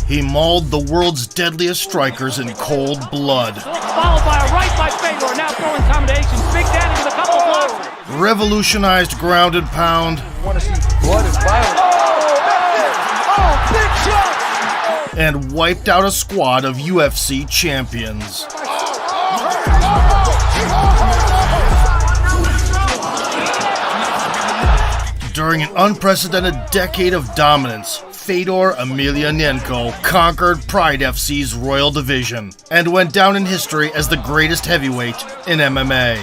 He mauled the world's deadliest strikers in cold blood. Followed by a right by Fedor, now throwing combinations. Big Daddy with a couple blocks. Revolutionized ground and pound. Want to see blood and violence. Big shot! And wiped out a squad of UFC champions. During an unprecedented decade of dominance, Fedor Emelianenko conquered Pride FC's Royal Division and went down in history as the greatest heavyweight in MMA.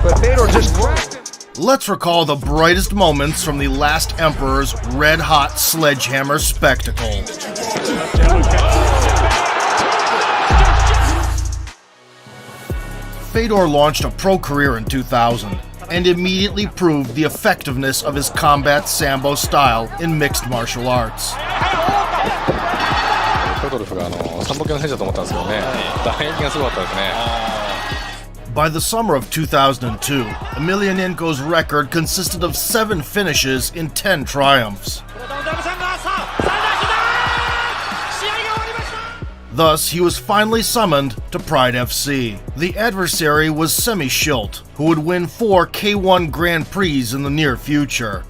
But Fedor just cracked him. Let's recall the brightest moments from the last Emperor's red-hot sledgehammer spectacle. Fedor launched a pro career in 2000 and immediately proved the effectiveness of his combat sambo style in mixed martial arts. By the summer of 2002, Emelianenko's record consisted of 7 finishes in 10 triumphs. Thus, he was finally summoned to Pride FC. The adversary was Semi Schilt, who would win 4 K1 Grand Prix in the near future,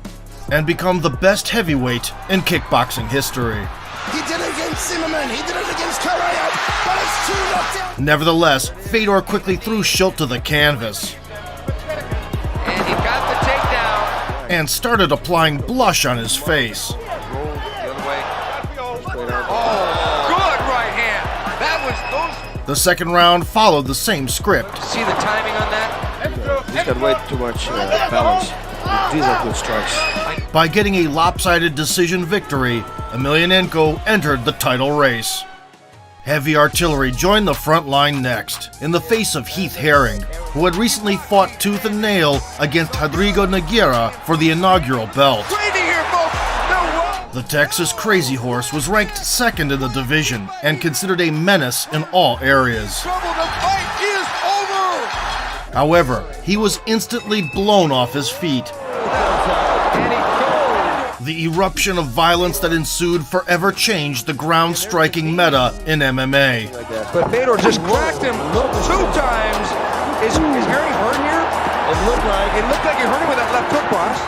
and become the best heavyweight in kickboxing history. He did it against Zimmerman, he did it against Correa, but it's 2 knockdowns. Nevertheless, Fedor quickly threw Schilt to the canvas. And he got the takedown. And started applying blush on his face. Roll the other way. Oh, good right hand. That was those. The second round followed the same script. See the timing on that? He's got way too much balance. These are good strikes. By getting a lopsided decision victory, Emelianenko entered the title race. Heavy Artillery joined the front line next, in the face of Heath Herring, who had recently fought tooth and nail against Rodrigo Nogueira for the inaugural belt. The Texas Crazy Horse was ranked second in the division and considered a menace in all areas. However, he was instantly blown off his feet. The eruption of violence that ensued forever changed the ground-striking meta in MMA. But Fedor just cracked him 2 times. Is Herring hurt here? It looked like he hurt him with that left hook, boss.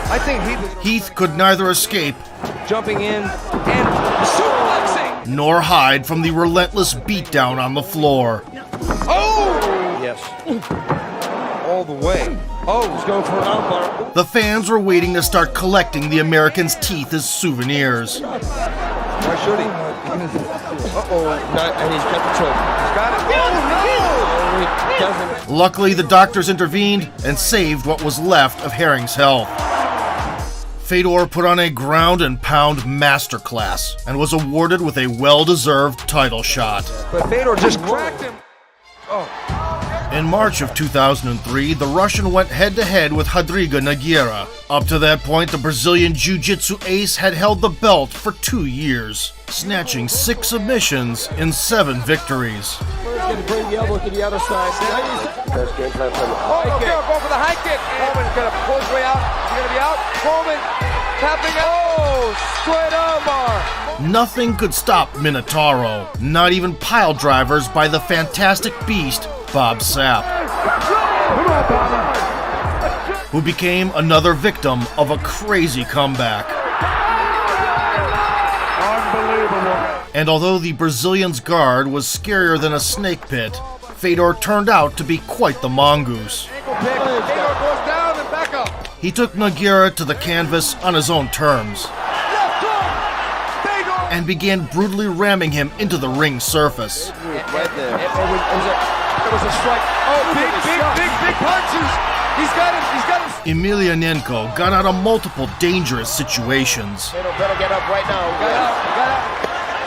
I think Heath could neither escape jumping in and suplexing, nor hide from the relentless beatdown on the floor. Oh! Yes. All the way. Oh, he's going for an armbar. The fans were waiting to start collecting the American's teeth as souvenirs. Why should he? Uh-oh. And he's got the choke. He's got it. Oh, no! Luckily, the doctors intervened and saved what was left of Herring's health. Fedor put on a ground and pound masterclass and was awarded with a well-deserved title shot. But Fedor just cracked him. Oh. In March of 2003, the Russian went head-to-head with Rodrigo Nogueira. Up to that point, the Brazilian jiu-jitsu ace had held the belt for 2 years, snatching 6 submissions in 7 victories. Going to bring the elbow to the other side. That's good. Go for the high kick. Coleman's going to pull his way out. He's going to be out. Coleman tapping out. Oh, straight armbar. Nothing could stop Minotauro, not even pile drivers by the fantastic beast Bob Sapp, who became another victim of a crazy comeback. Unbelievable. And although the Brazilian's guard was scarier than a snake pit, Fedor turned out to be quite the mongoose. He took Nogueira to the canvas on his own terms and began brutally ramming him into the ring surface. It was a strike. Oh, big punches. He's got him. Emelianenko got out of multiple dangerous situations. Better get up right now. Got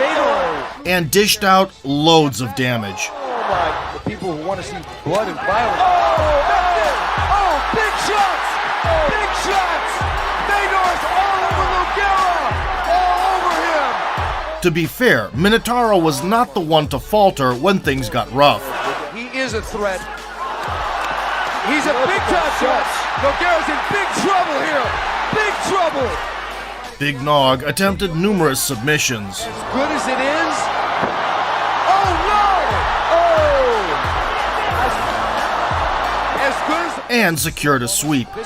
out. And dished out loads of damage. Oh, my. The people who want to see blood and violence. Oh, that's it. Oh, big shots. Big shots. Fedor's all over Nogueira. All over him. To be fair, Minotauro was not the one to falter when things got rough. He is a threat. He's a big-time threat. Nogueira's in big trouble here. Big trouble. Big Nog attempted numerous submissions, As good as it is. Oh, no! Oh! As good as... and secured a sweep. Oh,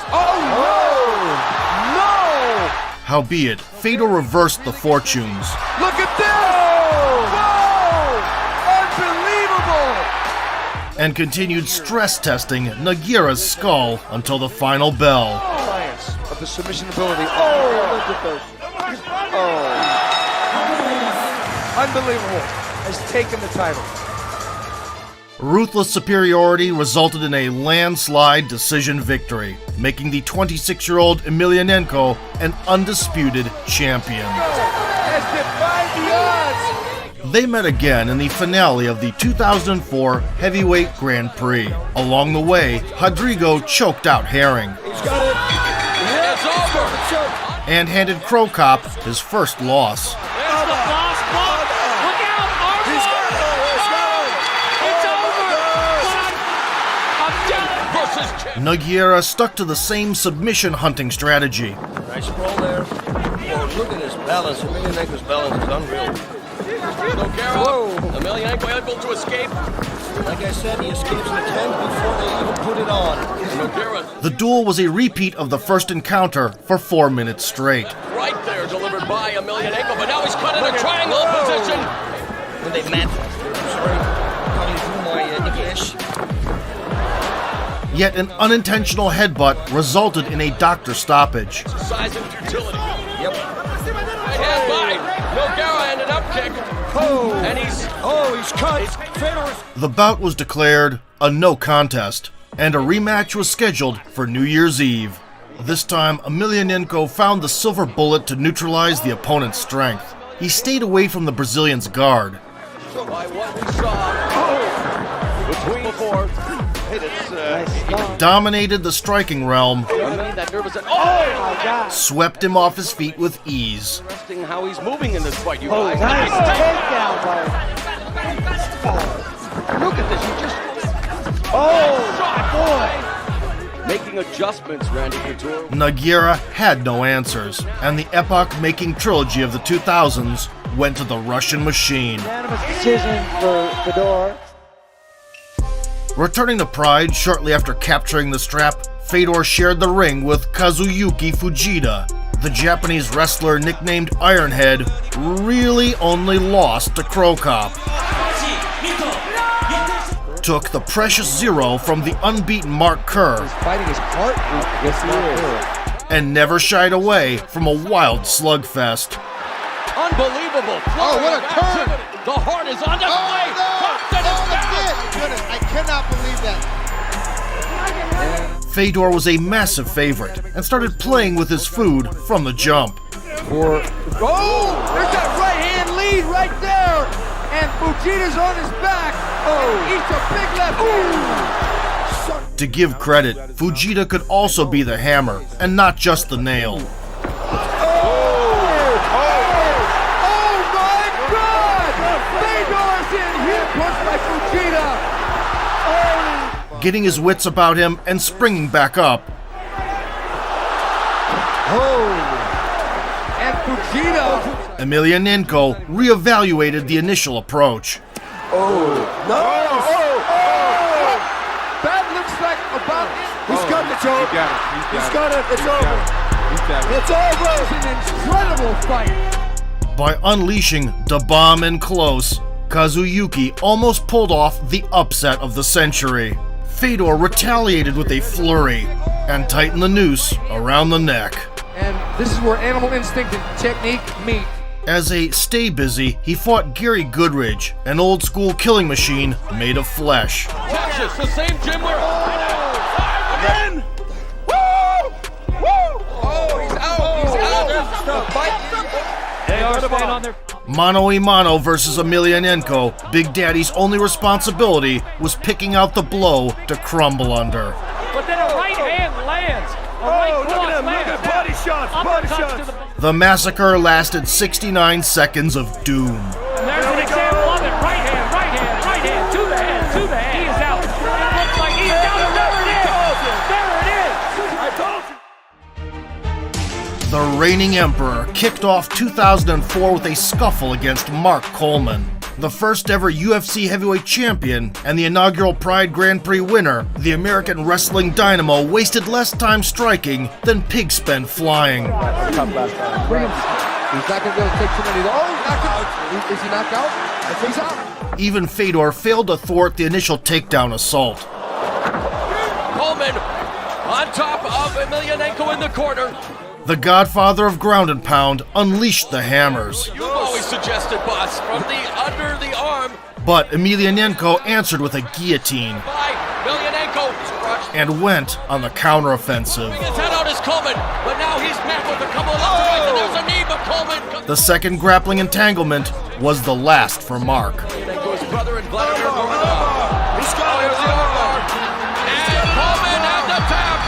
no! No! Howbeit, Fedor reversed the fortunes. Look at this! Whoa! Unbelievable! And continued stress testing Nogueira's skull until the final bell. Science of the submission ability. Oh! Unbelievable. Has taken the title. Ruthless superiority resulted in a landslide decision victory, making the 26-year-old Emelianenko an undisputed champion. Has defied the odds. They met again in the finale of the 2004 Heavyweight Grand Prix. Along the way, Rodrigo choked out Herring and handed Crow Cop his first loss. Nogueira stuck to the same submission hunting strategy. Nice roll there. Oh, look at his balance. Emelianenko's balance is unreal. Nogueira, Emelianenko able to escape. Like I said, he escapes the 10 before they even put it on. Nogueira The duel was a repeat of the first encounter for 4 minutes straight. right there delivered by Emelianenko, but now he's cut in a triangle position. When they met, sorry, cutting through my English. Yet an unintentional headbutt resulted in a doctor stoppage. Size and futility. Yep. Right hand by. Nogueira ended up kick. Oh, And he's he's cut. Fedor's. The bout was declared a no contest, and a rematch was scheduled for New Year's Eve. This time, Emelianenko found the silver bullet to neutralize the opponent's strength. He stayed away from the Brazilian's guard. by what we saw between before. Dominated the striking realm, That nervous. Oh! swept him off his feet with ease. Interesting how he's moving in this fight, you guys. Nice takedown by Look at this. He just. Oh, Making adjustments, Randy Couture. Nogueira had no answers, and the epoch-making trilogy of the 2000s went to the Russian machine. unanimous decision for Fedor. Returning to Pride shortly after capturing the strap, Fedor shared the ring with Kazuyuki Fujita. The Japanese wrestler nicknamed Ironhead really only lost to Crow Cop. Took the precious zero from the unbeaten Mark Kerr Fighting his heart. Yes, he is. and never shied away from a wild slugfest. Unbelievable. Oh, what a turn. Activity. The heart is on display. I cannot believe that. Fedor was a massive favorite and started playing with his food from the jump. Oh, there's that right hand lead right there. And Fujita's on his back. Oh, eats a big left hand. To give credit, Fujita could also be the hammer and not just the nail. Oh my God! Fedor's in here, pushed by Fujita. Getting his wits about him and springing back up. And Fujita. Emelianenko reevaluated the initial approach. That looks like about. He's got it. It's over. He's got it. It's over. It's over. It's an incredible fight. By unleashing the bomb in close, Kazuyuki almost pulled off the upset of the century. Fedor retaliated with a flurry and tightened the noose around the neck. And this is where animal instinct and technique meet. As a stay busy, he fought Gary Goodridge, an old school killing machine made of flesh. Texas, the same gym where. Again. Woo! Woo! Oh, he's out. He's out. They are staying on their. Mano a mano versus Emelianenko, Big Daddy's only responsibility was picking out the blow to crumble under. But then a right hand lands. A right cross lands. Look at body shots. Body Uppercuts shots. to the. The massacre lasted 69 seconds of doom. And there's an example of it. Right hand, right hand, right hand. To the head, to the head. He is out. It looks like he's down. Whatever it is. The reigning emperor kicked off 2004 with a scuffle against Mark Coleman. The first ever UFC heavyweight champion and the inaugural Pride Grand Prix winner, the American wrestling dynamo wasted less time striking than pig spent flying. He's not going to be able to take too many. Oh, is he knocked out? I think he's out. Even Fedor failed to thwart the initial takedown assault. Coleman on top of Emelianenko in the corner. The godfather of ground and pound unleashed the hammers. You've always suggested, boss, from the under the arm. But Emelianenko answered with a guillotine By Emelianenko. and went on the counteroffensive. His head out is Coleman, but now he's met with a couple of left and right, and there's a knee, but Coleman. The second grappling entanglement was the last for Mark. Emelianenko's brother and Vladimir Gorbachev. He's got here's the armbar. And Coleman at the tap.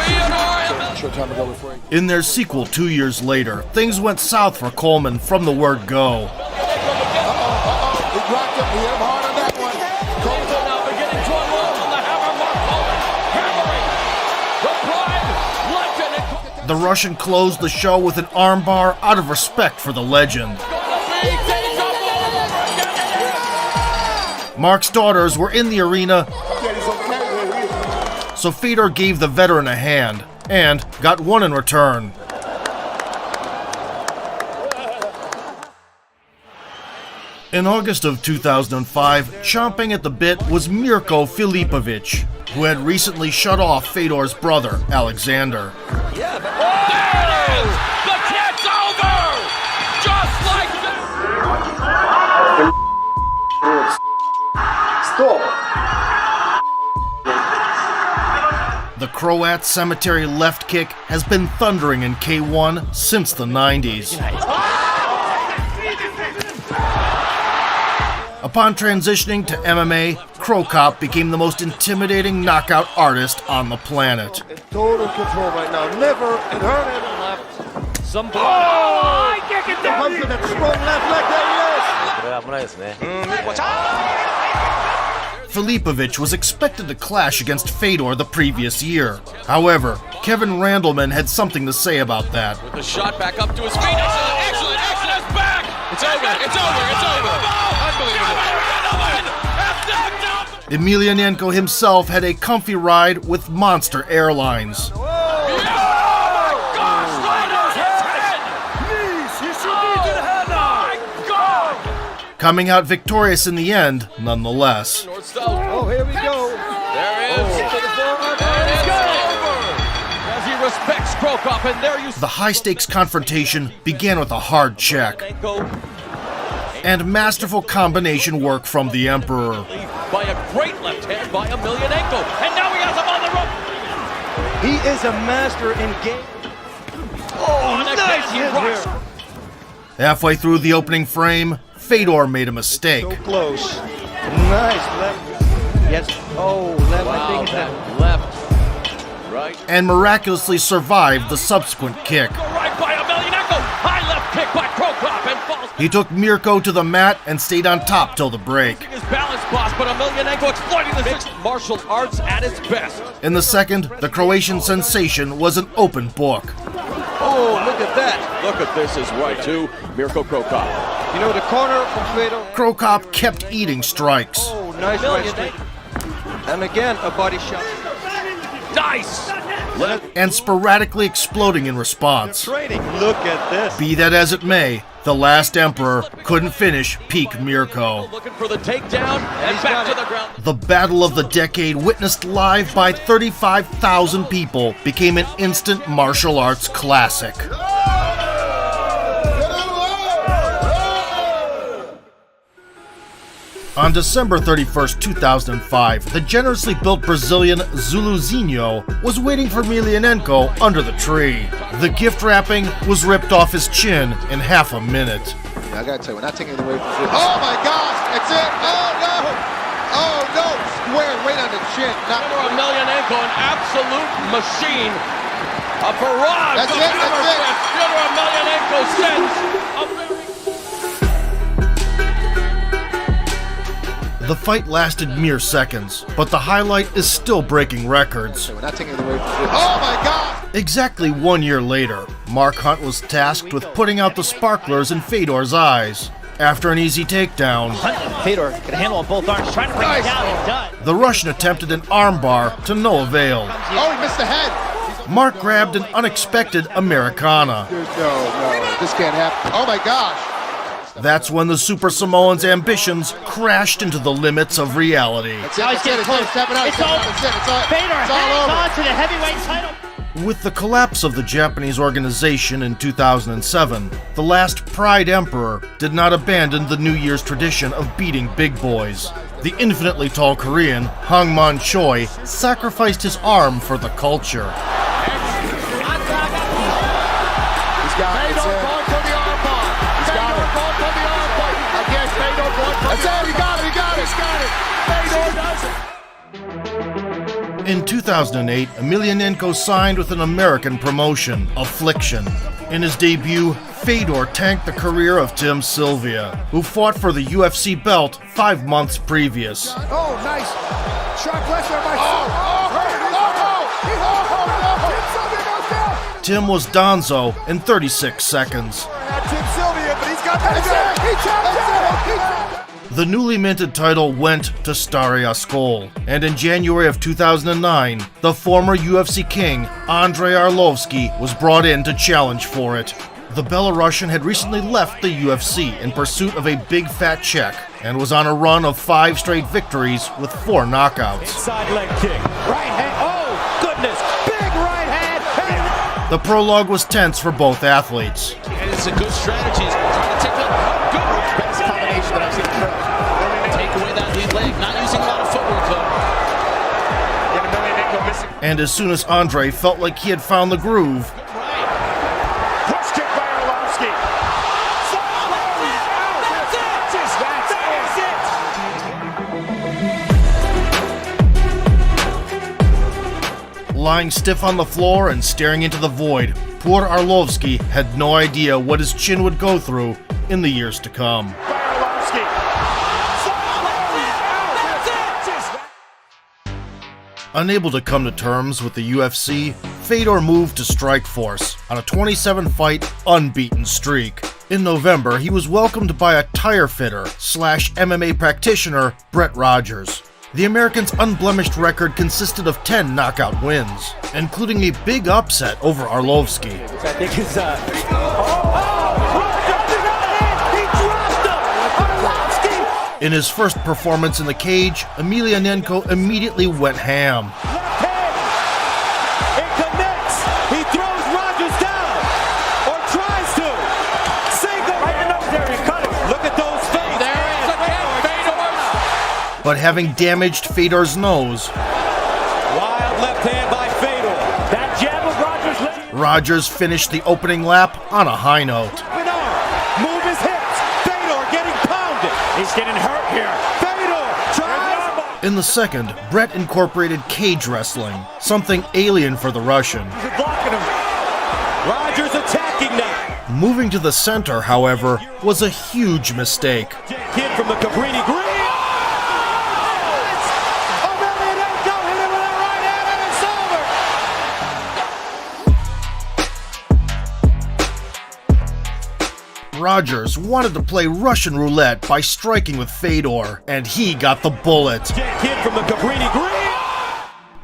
And Fedor. Short time ago before he... In their sequel 2 years later, things went south for Coleman from the word go. He dropped him. He hit him hard on that one. Coleman now beginning to unload on the hammer. Mark Coleman hammering. The Pride legend. The Russian closed the show with an armbar out of respect for the legend. Mark's daughters were in the arena, so Fedor gave the veteran a hand and got one in return. In August of 2005, chomping at the bit was Mirko Filipovic, who had recently shut off Fedor's brother, Alexander. Yeah, there it is! The cat's over! Just like that! The Croat Cemetery left kick has been thundering in K1 since the 90s. Upon transitioning to MMA, Nocaut became the most intimidating knockout artist on the planet. In total control right now. Never it hurt him. Left. Some blood. Oh, I kick it down. Comes to that strong left leg. There he is. Filipovic was expected to clash against Fedor the previous year. However, Kevin Randleman had something to say about that. With the shot back up to his feet. Excellent, it's back! It's over. Unbelievable. Emelianenko himself had a comfy ride with Monster Airlines. Coming out victorious in the end, nonetheless. Oh, here we go. There is. And it's over. As he respects Nocaut, and there you see The high-stakes confrontation began with a hard check and masterful combination work from the Emperor. by a great left hand by Emelianenko. And now he has him on the rope. He is a master in game. Oh, nice hit here. Halfway through the opening frame, Fedor made a mistake. So close. Nice left. Yes. Oh, left. Wow, I think that that left. Right. And miraculously survived the subsequent kick. Right by Emelianenko. High left kick by Nocaut and falls. He took Mirko to the mat and stayed on top till the break. His balance, boss, but Emelianenko exploiting the mixed martial arts at its best. In the second, the Croatian sensation was an open book. Oh, look at that. Look at this is right to Mirko Nocaut. You know the corner from Fedor. Nocaut kept eating strikes. Oh, nice right straight. And again, a body shot. Nice. Left. And sporadically exploding in response. Trading. Look at this. Be that as it may, the last Emperor couldn't finish peak Mirko. Looking for the takedown and back to the ground. The battle of the decade, witnessed live by 35,000 people, became an instant martial arts classic. On December 31st, 2005, the generously built Brazilian Zuluzinho was waiting for Emelianenko under the tree. The gift wrapping was ripped off his chin in half a minute. Yeah, I gotta tell you, we're not taking it away from Fedor. Oh my gosh, that's it! Oh no! Oh no! Square right on the chin. Fedor Emelianenko, an absolute machine. A barrage. That's it, that's it. Fedor Emelianenko sends a very... The fight lasted mere seconds, but the highlight is still breaking records. We're not taking it away from Fedor. Oh my God! Exactly 1 year later, Mark Hunt was tasked with putting out the sparklers in Fedor's eyes. After an easy takedown, Fedor can handle on both arms, trying to bring it down, and does. the Russian attempted an armbar to no avail. Oh, he missed the head. Mark grabbed an unexpected Americana. No, this can't happen. Oh my gosh. That's when the Super Samoan's ambitions crashed into the limits of reality. That's Now it, he's getting close. it's all Fedor it's all hangs over. on to the heavyweight title. With the collapse of the Japanese organization in 2007, the last Pride Emperor did not abandon the New Year's tradition of beating big boys. The infinitely tall Korean, Hangman Choi, sacrificed his arm for the culture. He's got it. Fedor going for the armbar. Fedor going for the armbar. Again, Fedor going for That's it. He got it. Fedor does it. In 2008, Emelianenko signed with an American promotion, Affliction. In his debut, Fedor tanked the career of Tim Sylvia, who fought for the UFC belt 5 months previous. Oh, nice. Shock Lesnar by Tim was Donzo in 36 seconds. Tim Sylvia, but he's got that. He tapped out. The newly minted title went to Stary Oskol, and in January of 2009, the former UFC king, Andrei Arlovsky, was brought in to challenge for it. The Belarusian had recently left the UFC in pursuit of a big fat check, and was on a run of 5 straight victories with 4 knockouts. Side leg kick. Right hand. Oh, goodness. Big right hand. The prologue was tense for both athletes. And it's a good strategy. He's trying to take the good best combination that I've seen from take away that lead leg. Not using a lot of footwork though. And as soon as Andre felt like he had found the groove, Push kick by Arlovsky. lying stiff on the floor and staring into the void, poor Arlovsky had no idea what his chin would go through in the years to come. Unable to come to terms with the UFC, Fedor moved to Strikeforce on a 27-fight unbeaten streak. In November, he was welcomed by a tire fitter / MMA practitioner, Brett Rogers. The American's unblemished record consisted of 10 knockout wins, including a big upset over Arlovsky. I think it's In his first performance in the cage, Emelianenko immediately went ham. It connects. He throws Rogers down, or tries to. Single. Right in the nose area. Cut it. Look at those things. There it is again. Fedor. But having damaged Fedor's nose, Wild left hand by Fedor. That jab of Rogers' leg. Rogers finished the opening lap on a high note. Open arm. Move his hips. Fedor getting pounded. He's getting hurt here. Fedor tries. In the second, Brett incorporated cage wrestling, something alien for the Russian. He's blocking him. Rogers attacking now. Moving to the center, however, was a huge mistake. Kid from the Cabrini Green. Emelianenko hit him with a right hand and it's over. Rogers wanted to play Russian roulette by striking with Fedor, and he got the bullet. Kid from the Cabrini Green.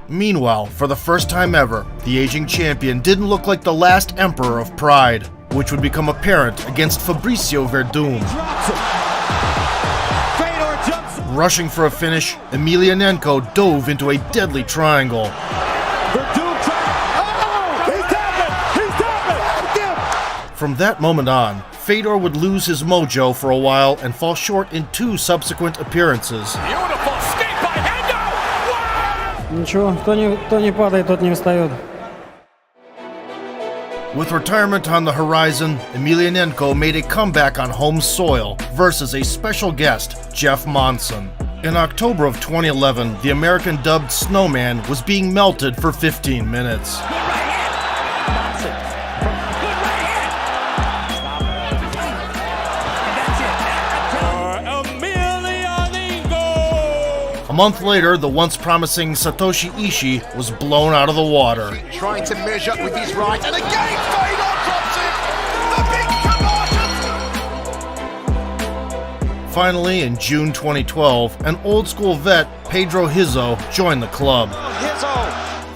Meanwhile, for the first time ever, the aging champion didn't look like the last emperor of Pride, which would become apparent against Fabricio Verdum. Drops him. Fedor jumps. Rushing for a finish, Emelianenko dove into a deadly triangle. Verdum tries. Oh! He's tapping. He's tapping. From that moment on, Fedor would lose his mojo for a while and fall short in 2 subsequent appearances. Beautiful escape by Hendo. Wow! Ничего, кто не падает, тот не встает. With retirement on the horizon, Emelianenko made a comeback on home soil versus a special guest, Jeff Monson. In October of 2011, the American dubbed Snowman was being melted for 15 minutes. month later, the once promising Satoshi Ishii was blown out of the water. Trying to measure up with his right, and again Fedor drops it! The big commotion! Finally, in June 2012, an old-school vet, Pedro Rizzo, joined the club.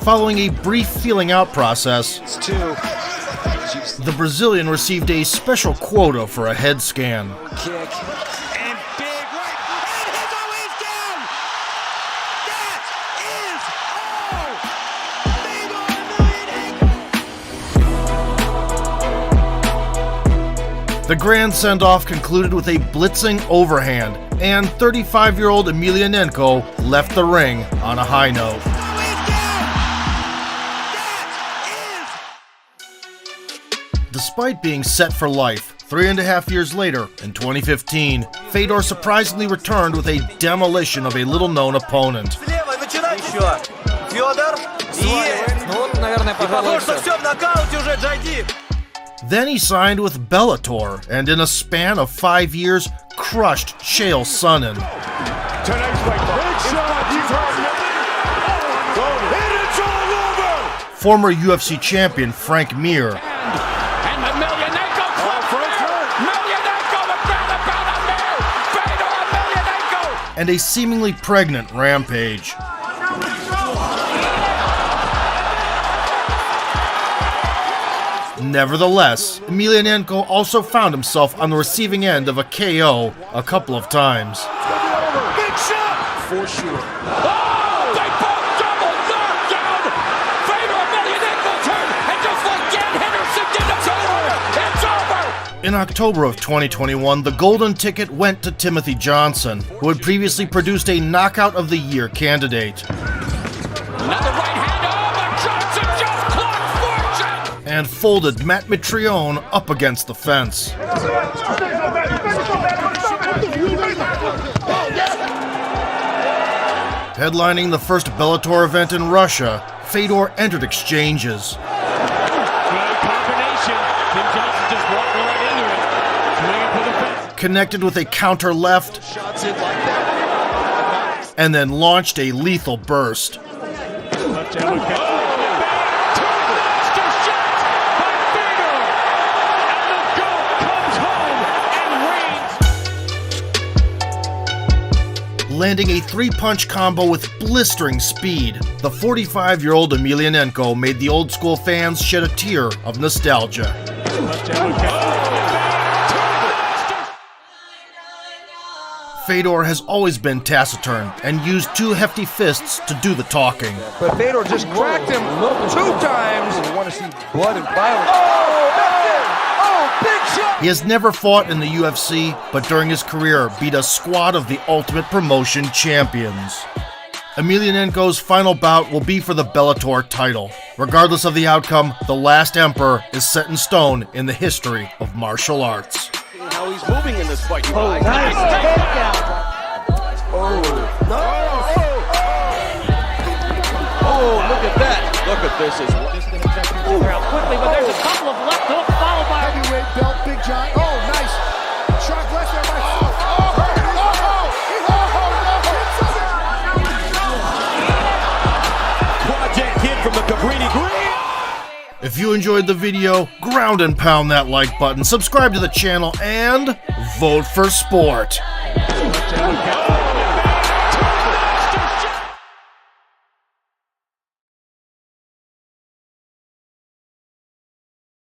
Following a brief feeling-out process, the Brazilian received a special quota for a head scan. Kick. And big right. And Rizzo is down! That is all! Fedor Emelianenko! The grand send-off concluded with a blitzing overhand, and 35-year-old Emelianenko left the ring on a high note. Despite being set for life, 3.5 years later, in 2015, Fedor surprisingly returned with a demolition of a little-known opponent. Then he signed with Bellator, and in a span of 5 years, crushed Chael Sonnen. Tonight's fight, big shot, you've heard it. And it's all over! Former UFC champion Frank Mir, and a seemingly pregnant Rampage. Nevertheless, Emelianenko also found himself on the receiving end of a KO a couple of times. Big shot! For sure. Oh, they both double knockdown! Fedor Emelianenko turned, and just like Dan Henderson did, it's over! It's over! In October of 2021, the golden ticket went to Timothy Johnson, who had previously produced a Knockout of the Year candidate. Another right hand, oh, but Johnson just clocked fortune! And folded Matt Mitrione up against the fence. Headlining the first Bellator event in Russia, Fedor entered exchanges. Connected with a counter left, and then launched a lethal burst. Landing a three-punch combo with blistering speed, the 45-year-old Emelianenko made the old-school fans shed a tear of nostalgia. Fedor has always been taciturn and used two hefty fists to do the talking. But Fedor just cracked him 2 times. We want to see blood and violence. Oh, that's it! Oh, big shot! He has never fought in the UFC, but during his career beat a squad of the Ultimate Promotion champions. Emelianenko's final bout will be for the Bellator title. Regardless of the outcome, the last emperor is set in stone in the history of martial arts. How he's moving in this fight. Oh, nice takedown. Oh, look at that. Look at this. Quickly, but there's a couple of left hooks followed by Heavyweight belt, Big John. Oh, nice. Shot left there by Quad kid from the Cabrini Green. If you enjoyed the video, ground and pound that like button, subscribe to the channel, and vote for sport.